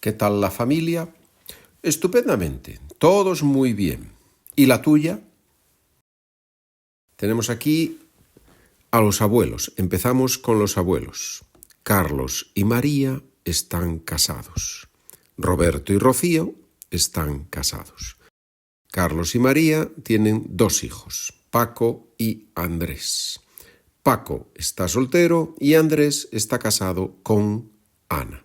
¿Qué tal la familia? Estupendamente, todos muy bien. ¿Y la tuya? Tenemos aquí a los abuelos. Empezamos con los abuelos. Carlos y María están casados. Roberto y Rocío están casados. Carlos y María tienen 2 hijos, Paco y Andrés. Paco está soltero y Andrés está casado con Ana.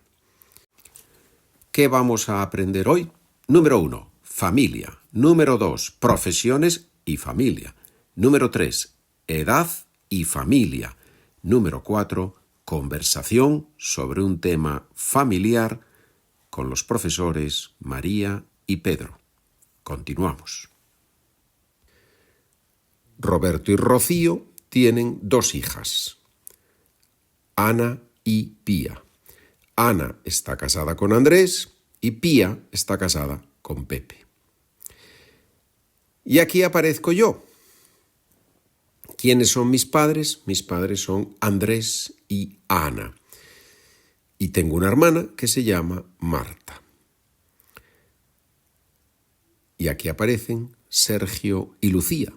¿Qué vamos a aprender hoy? Número 1, familia. Número 2, profesiones y familia. Número 3, edad y familia. Número 4, conversación sobre un tema familiar con los profesores María y Pedro. Continuamos. Roberto y Rocío tienen 2 hijas, Ana y Pía. Ana está casada con Andrés y Pía está casada con Pepe. Y aquí aparezco yo. ¿Quiénes son mis padres? Mis padres son Andrés y Ana. Y tengo una hermana que se llama Marta. Y aquí aparecen Sergio y Lucía,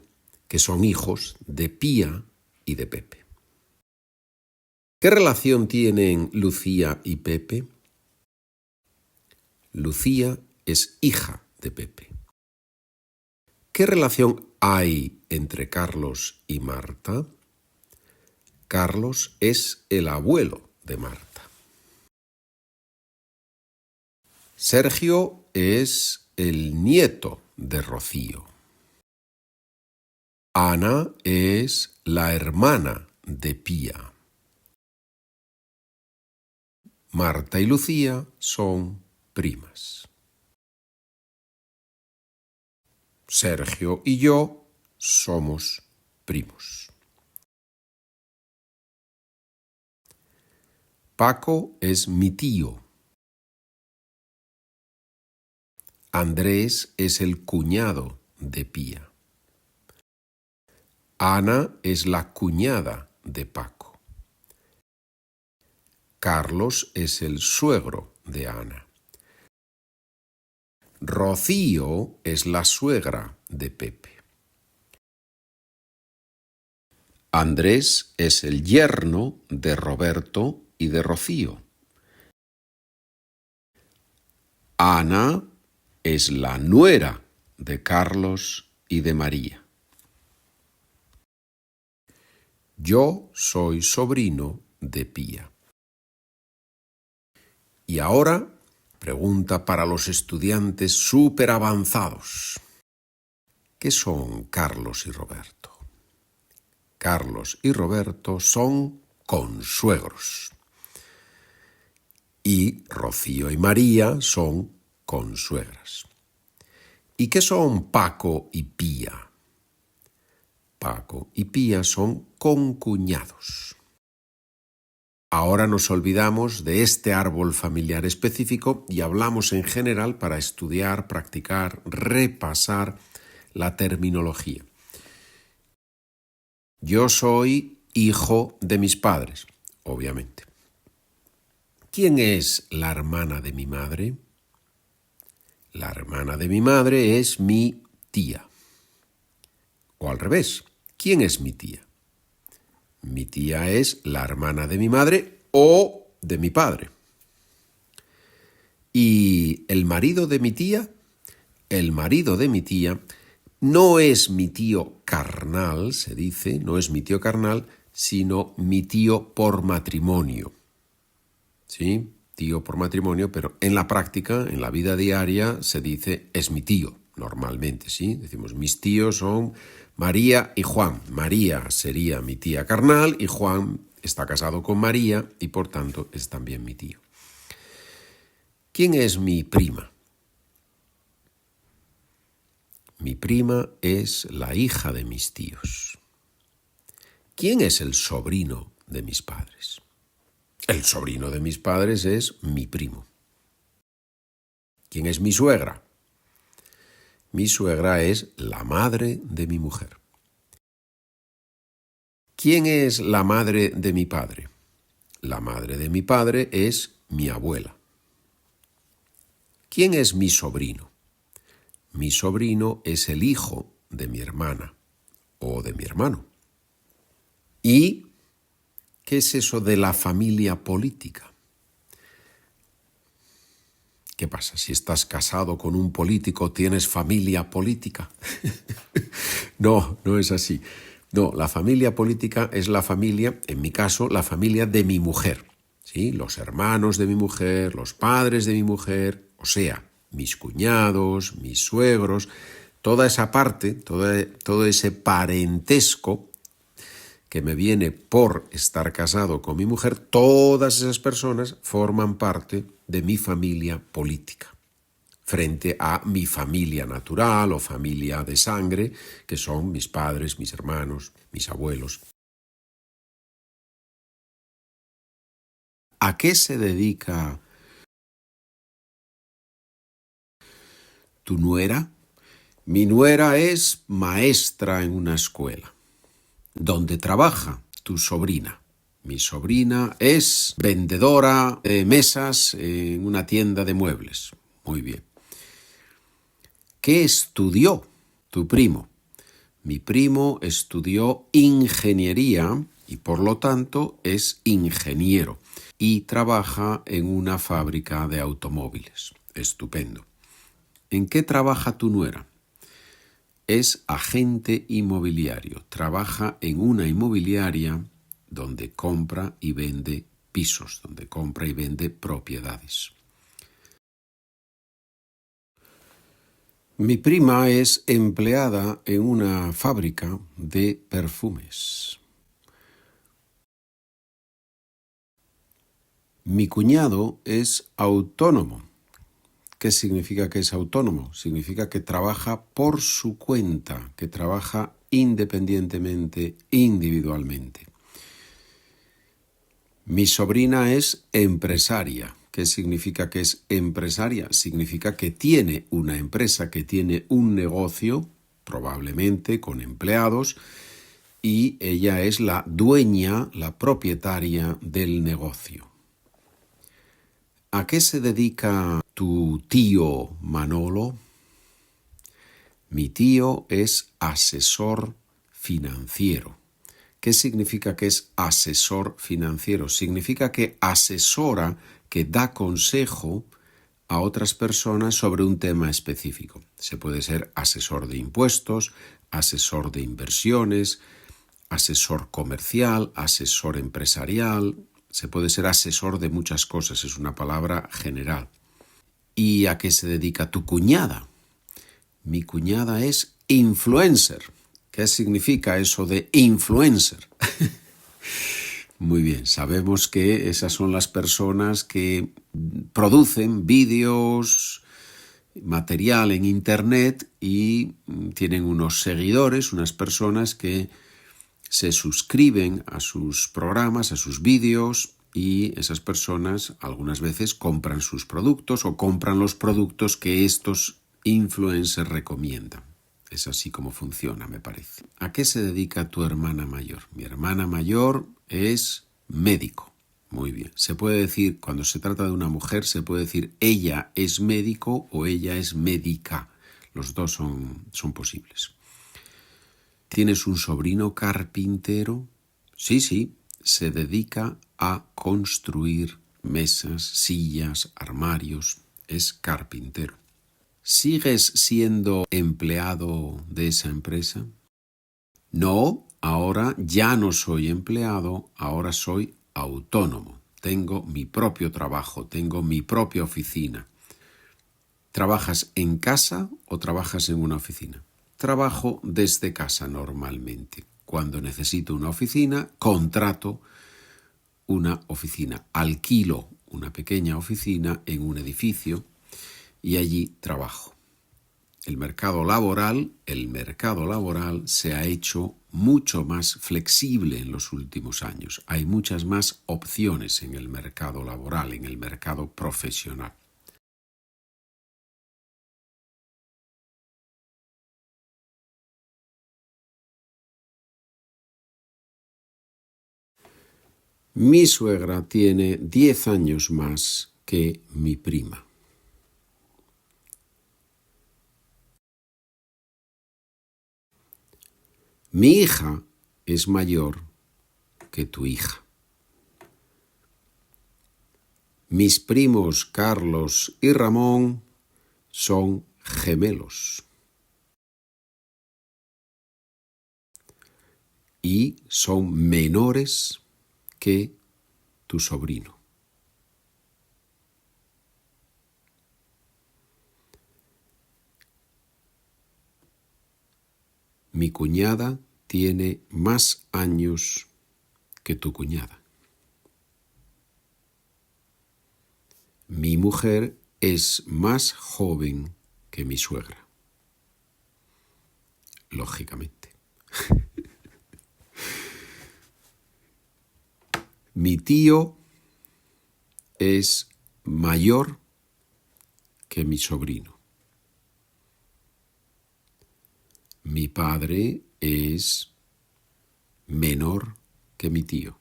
que son hijos de Pía y de Pepe. ¿Qué relación tienen Lucía y Pepe? Lucía es hija de Pepe. ¿Qué relación hay entre Carlos y Marta? Carlos es el abuelo de Marta. Sergio es el nieto de Rocío. Ana es la hermana de Pía. Marta y Lucía son primas. Sergio y yo somos primos. Paco es mi tío. Andrés es el cuñado de Pía. Ana es la cuñada de Paco. Carlos es el suegro de Ana. Rocío es la suegra de Pepe. Andrés es el yerno de Roberto y de Rocío. Ana es la nuera de Carlos y de María. Yo soy sobrino de Pía. Y ahora, pregunta para los estudiantes súper avanzados. ¿Qué son Carlos y Roberto? Carlos y Roberto son consuegros. Y Rocío y María son consuegras. ¿Y qué son Paco y Pía? Paco y Pía son concuñados. Ahora nos olvidamos de este árbol familiar específico y hablamos en general para estudiar, practicar, repasar la terminología. Yo soy hijo de mis padres, obviamente. ¿Quién es la hermana de mi madre? La hermana de mi madre es mi tía. O al revés, ¿quién es mi tía? Mi tía es la hermana de mi madre o de mi padre. ¿Y el marido de mi tía? El marido de mi tía no es mi tío carnal, se dice, no es mi tío carnal, sino mi tío por matrimonio. ¿Sí? Tío por matrimonio, pero en la práctica, en la vida diaria, se dice es mi tío, normalmente, ¿sí? Decimos, mis tíos son María y Juan. María sería mi tía carnal y Juan está casado con María y por tanto es también mi tío. ¿Quién es mi prima? Mi prima es la hija de mis tíos. ¿Quién es el sobrino de mis padres? El sobrino de mis padres es mi primo. ¿Quién es mi suegra? Mi suegra es la madre de mi mujer. ¿Quién es la madre de mi padre? La madre de mi padre es mi abuela. ¿Quién es mi sobrino? Mi sobrino es el hijo de mi hermana o de mi hermano. ¿Y qué es eso de la familia política? ¿Qué pasa? Si estás casado con un político, ¿tienes familia política? No, no es así. No, la familia política es la familia, en mi caso, la familia de mi mujer. ¿Sí? Los hermanos de mi mujer, los padres de mi mujer, o sea, mis cuñados, mis suegros, toda esa parte, todo ese parentesco que me viene por estar casado con mi mujer, todas esas personas forman parte de mi familia política, frente a mi familia natural o familia de sangre, que son mis padres, mis hermanos, mis abuelos. ¿A qué se dedica tu nuera? Mi nuera es maestra en una escuela. ¿Dónde trabaja tu sobrina? Mi sobrina es vendedora de mesas en una tienda de muebles. Muy bien. ¿Qué estudió tu primo? Mi primo estudió ingeniería y por lo tanto es ingeniero y trabaja en una fábrica de automóviles. Estupendo. ¿En qué trabaja tu nuera? Es agente inmobiliario. Trabaja en una inmobiliaria donde compra y vende pisos, donde compra y vende propiedades. Mi prima es empleada en una fábrica de perfumes. Mi cuñado es autónomo. ¿Qué significa que es autónomo? Significa que trabaja por su cuenta, que trabaja independientemente, individualmente. Mi sobrina es empresaria. ¿Qué significa que es empresaria? Significa que tiene una empresa, que tiene un negocio, probablemente con empleados, y ella es la dueña, la propietaria del negocio. ¿A qué se dedica tu tío Manolo? Mi tío es asesor financiero. ¿Qué significa que es asesor financiero? Significa que asesora, que da consejo a otras personas sobre un tema específico. Se puede ser asesor de impuestos, asesor de inversiones, asesor comercial, asesor empresarial. Se puede ser asesor de muchas cosas, es una palabra general. ¿Y a qué se dedica tu cuñada? Mi cuñada es influencer. ¿Qué significa eso de influencer? Muy bien, sabemos que esas son las personas que producen vídeos, material en internet y tienen unos seguidores, unas personas que se suscriben a sus programas, a sus vídeos, y esas personas algunas veces compran sus productos o compran los productos que estos influencers recomiendan. Es así como funciona, me parece. ¿A qué se dedica tu hermana mayor? Mi hermana mayor es médico. Muy bien. Se puede decir, cuando se trata de una mujer, se puede decir ella es médico o ella es médica. Los dos son posibles. ¿Tienes un sobrino carpintero? Sí, se dedica a construir mesas, sillas, armarios. Es carpintero. ¿Sigues siendo empleado de esa empresa? No, ahora ya no soy empleado, ahora soy autónomo. Tengo mi propio trabajo, tengo mi propia oficina. ¿Trabajas en casa o trabajas en una oficina? Trabajo desde casa normalmente. Cuando necesito una oficina, contrato una oficina. Alquilo una pequeña oficina en un edificio y allí trabajo. El mercado laboral se ha hecho mucho más flexible en los últimos años. Hay muchas más opciones en el mercado laboral, en el mercado profesional. Mi suegra tiene 10 años más que mi prima. Mi hija es mayor que tu hija. Mis primos Carlos y Ramón son gemelos y son menores que tu sobrino. Mi cuñada tiene más años que tu cuñada. Mi mujer es más joven que mi suegra. Lógicamente. Mi tío es mayor que mi sobrino. Mi padre es menor que mi tío.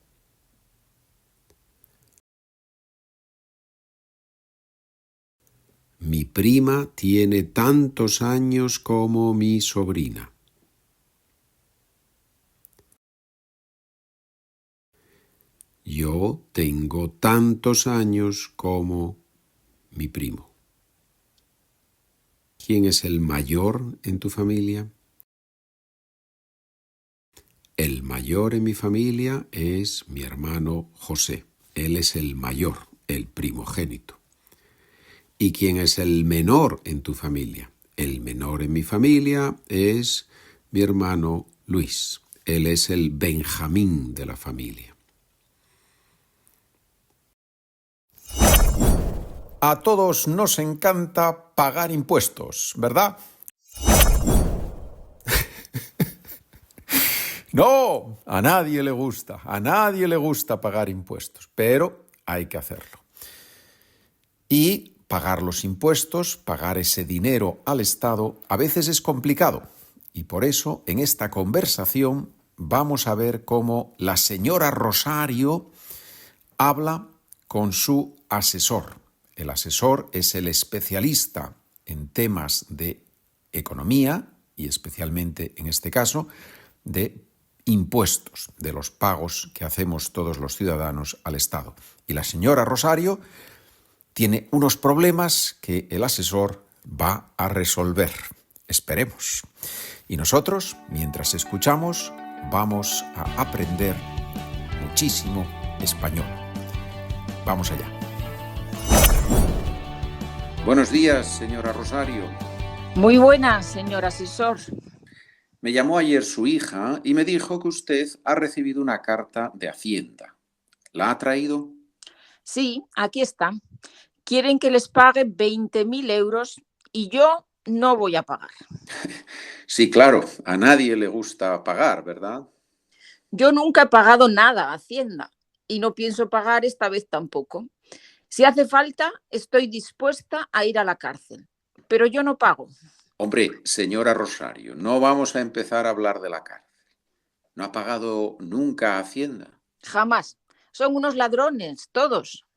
Mi prima tiene tantos años como mi sobrina. Yo tengo tantos años como mi primo. ¿Quién es el mayor en tu familia? El mayor en mi familia es mi hermano José. Él es el mayor, el primogénito. ¿Y quién es el menor en tu familia? El menor en mi familia es mi hermano Luis. Él es el Benjamín de la familia. A todos nos encanta pagar impuestos, ¿verdad? No, a nadie le gusta pagar impuestos, pero hay que hacerlo. Y pagar los impuestos, pagar ese dinero al Estado, a veces es complicado. Y por eso, en esta conversación, vamos a ver cómo la señora Rosario habla con su asesor. El asesor es el especialista en temas de economía y especialmente, en este caso, de impuestos, de los pagos que hacemos todos los ciudadanos al Estado. Y la señora Rosario tiene unos problemas que el asesor va a resolver. Esperemos. Y nosotros, mientras escuchamos, vamos a aprender muchísimo español. Vamos allá. Buenos días, señora Rosario. Muy buenas, señor asesor. Me llamó ayer su hija y me dijo que usted ha recibido una carta de Hacienda. ¿La ha traído? Sí, aquí está. Quieren que les pague 20.000 euros y yo no voy a pagar. Sí, claro, a nadie le gusta pagar, ¿verdad? Yo nunca he pagado nada a Hacienda y no pienso pagar esta vez tampoco. Si hace falta, estoy dispuesta a ir a la cárcel, pero yo no pago. Hombre, señora Rosario, no vamos a empezar a hablar de la cárcel. ¿No ha pagado nunca a Hacienda? Jamás. Son unos ladrones, todos.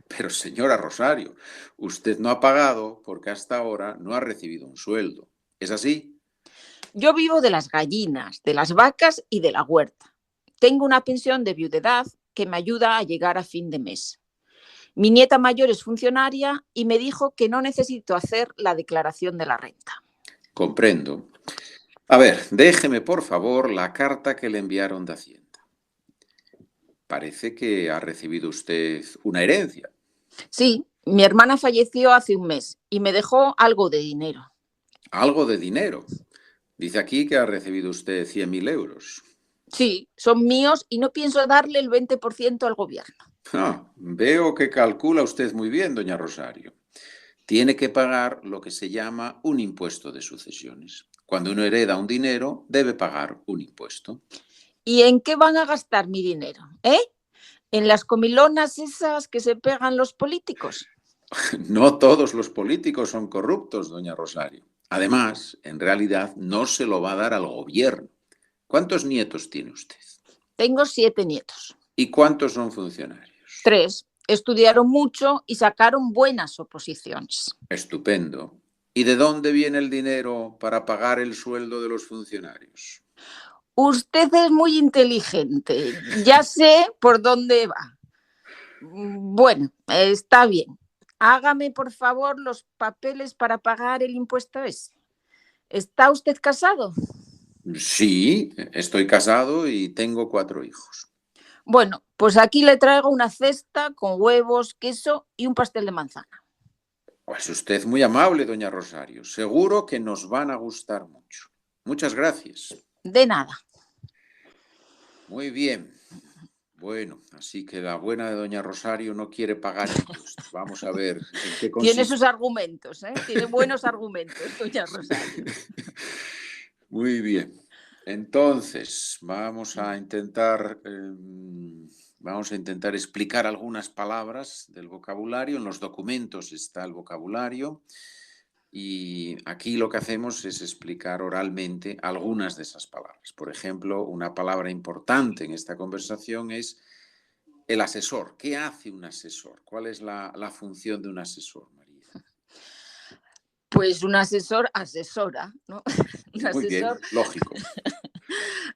Pero señora Rosario, usted no ha pagado porque hasta ahora no ha recibido un sueldo. ¿Es así? Yo vivo de las gallinas, de las vacas y de la huerta. Tengo una pensión de viudedad que me ayuda a llegar a fin de mes. Mi nieta mayor es funcionaria y me dijo que no necesito hacer la declaración de la renta. Comprendo. A ver, déjeme por favor la carta que le enviaron de Hacienda. Parece que ha recibido usted una herencia. Sí, mi hermana falleció hace un mes y me dejó algo de dinero. Algo de dinero. Dice aquí que ha recibido usted 100.000 euros. Sí, son míos y no pienso darle el 20% al gobierno. Veo que calcula usted muy bien, doña Rosario. Tiene que pagar lo que se llama un impuesto de sucesiones. Cuando uno hereda un dinero, debe pagar un impuesto. ¿Y en qué van a gastar mi dinero? ¿En las comilonas esas que se pegan los políticos? No todos los políticos son corruptos, doña Rosario. Además, en realidad, no se lo va a dar al gobierno. ¿Cuántos nietos tiene usted? Tengo 7 nietos. ¿Y cuántos son funcionarios? 3. Estudiaron mucho y sacaron buenas oposiciones. Estupendo. ¿Y de dónde viene el dinero para pagar el sueldo de los funcionarios? Usted es muy inteligente, ya sé por dónde va. Bueno, está bien. Hágame, por favor, los papeles para pagar el impuesto ese. ¿Está usted casado? Sí, estoy casado y tengo 4 hijos. Bueno, pues aquí le traigo una cesta con huevos, queso y un pastel de manzana. Pues usted muy amable, doña Rosario. Seguro que nos van a gustar mucho. Muchas gracias. De nada. Muy bien. Bueno, así que la buena de doña Rosario no quiere pagar impuestos. Vamos a ver en qué Tiene consiste. sus argumentos, ¿eh? Tiene buenos argumentos, doña Rosario. Muy bien. Entonces, vamos a intentar explicar algunas palabras del vocabulario. En los documentos está el vocabulario y aquí lo que hacemos es explicar oralmente algunas de esas palabras. Por ejemplo, una palabra importante en esta conversación es el asesor. ¿Qué hace un asesor? ¿Cuál es la función de un asesor, María? Pues un asesor asesora, ¿no? Muy bien, lógico.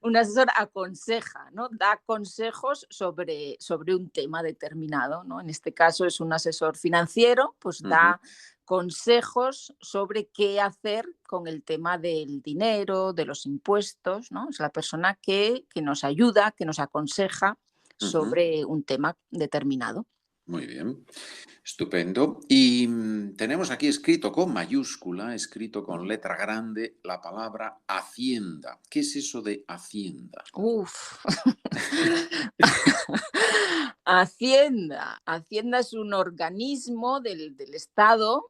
Un asesor aconseja, ¿no? Da consejos sobre un tema determinado, ¿no? En este caso es un asesor financiero, pues da consejos sobre qué hacer con el tema del dinero, de los impuestos, ¿no? Es la persona que nos ayuda, que nos aconseja sobre un tema determinado. Muy bien, estupendo. Y tenemos aquí escrito con mayúscula, escrito con letra grande, la palabra Hacienda. ¿Qué es eso de Hacienda? Uf. Hacienda. Hacienda es un organismo del Estado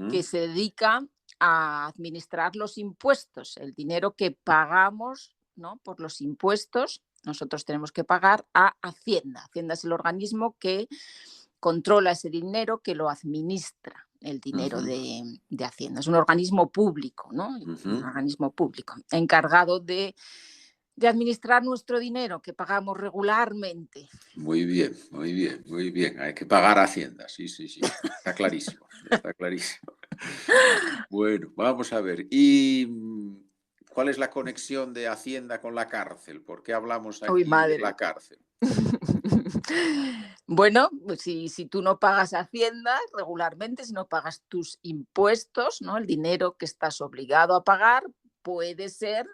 que se dedica a administrar los impuestos, el dinero que pagamos, ¿no? Por los impuestos. Nosotros tenemos que pagar a Hacienda. Hacienda es el organismo que controla ese dinero, que lo administra, el dinero de Hacienda. Es un organismo público, ¿no? Un organismo público encargado de administrar nuestro dinero que pagamos regularmente. Muy bien, muy bien, muy bien. Hay que pagar Hacienda, sí, sí, sí. Está clarísimo, está clarísimo. Bueno, vamos a ver. ¿Y cuál es la conexión de Hacienda con la cárcel? ¿Por qué hablamos aquí de la cárcel? Bueno, pues si tú no pagas Hacienda regularmente, si no pagas tus impuestos, ¿no? El dinero que estás obligado a pagar, puede ser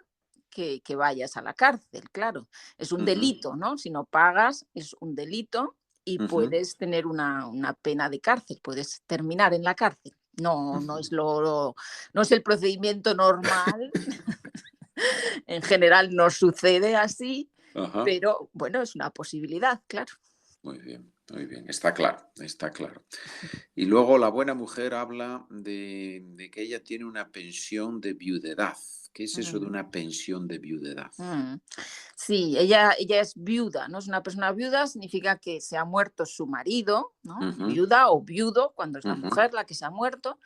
que vayas a la cárcel, claro. Es un delito, ¿no? Si no pagas, es un delito y puedes tener una pena de cárcel, puedes terminar en la cárcel. No es el procedimiento normal. En general no sucede así, pero bueno, es una posibilidad, claro. Muy bien, está claro, está claro. Y luego la buena mujer habla de que ella tiene una pensión de viudedad. ¿Qué es eso de una pensión de viudedad? Sí, ella es viuda, ¿no? Es una persona viuda, significa que se ha muerto su marido, ¿no? Viuda o viudo, cuando es la mujer la que se ha muerto.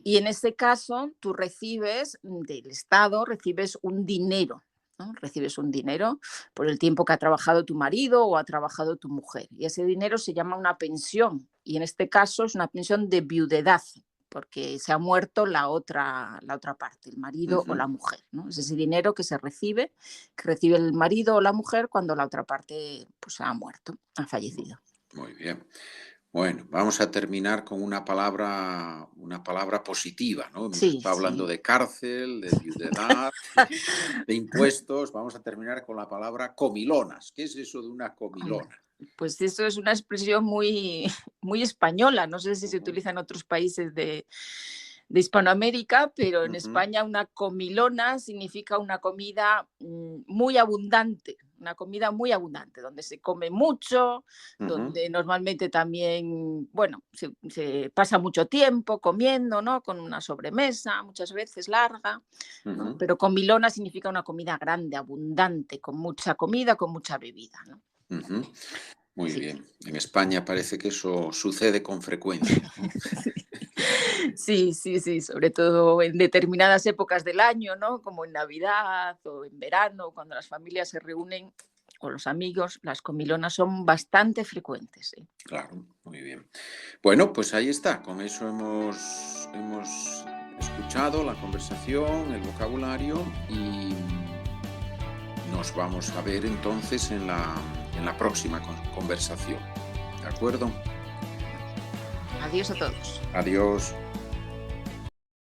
Y en ese caso, tú recibes del Estado, recibes un dinero, ¿no? Recibes un dinero por el tiempo que ha trabajado tu marido o ha trabajado tu mujer. Y ese dinero se llama una pensión. Y en este caso es una pensión de viudedad, porque se ha muerto la otra parte, el marido o la mujer, ¿no? Es ese dinero que recibe el marido o la mujer cuando la otra parte pues, ha muerto, ha fallecido. Muy bien. Bueno, vamos a terminar con una palabra positiva, ¿no? Hemos estado hablando de cárcel, de viudedad, de impuestos. Vamos a terminar con la palabra comilonas. ¿Qué es eso de una comilona? Pues eso es una expresión muy, muy española. No sé si se utiliza en otros países de Hispanoamérica, pero en España una comilona significa una comida muy abundante, donde se come mucho, donde normalmente también, bueno, se pasa mucho tiempo comiendo, ¿no? Con una sobremesa, muchas veces larga, ¿no? Pero comilona significa una comida grande, abundante, con mucha comida, con mucha bebida, ¿no? Muy bien. En España parece que eso sucede con frecuencia. Sí, sobre todo en determinadas épocas del año, ¿no? Como en Navidad o en verano, cuando las familias se reúnen o los amigos, las comilonas son bastante frecuentes. ¿Sí? Claro, muy bien. Bueno, pues ahí está. Con eso hemos escuchado la conversación, el vocabulario y nos vamos a ver entonces en la próxima conversación. ¿De acuerdo? Adiós a todos. Adiós.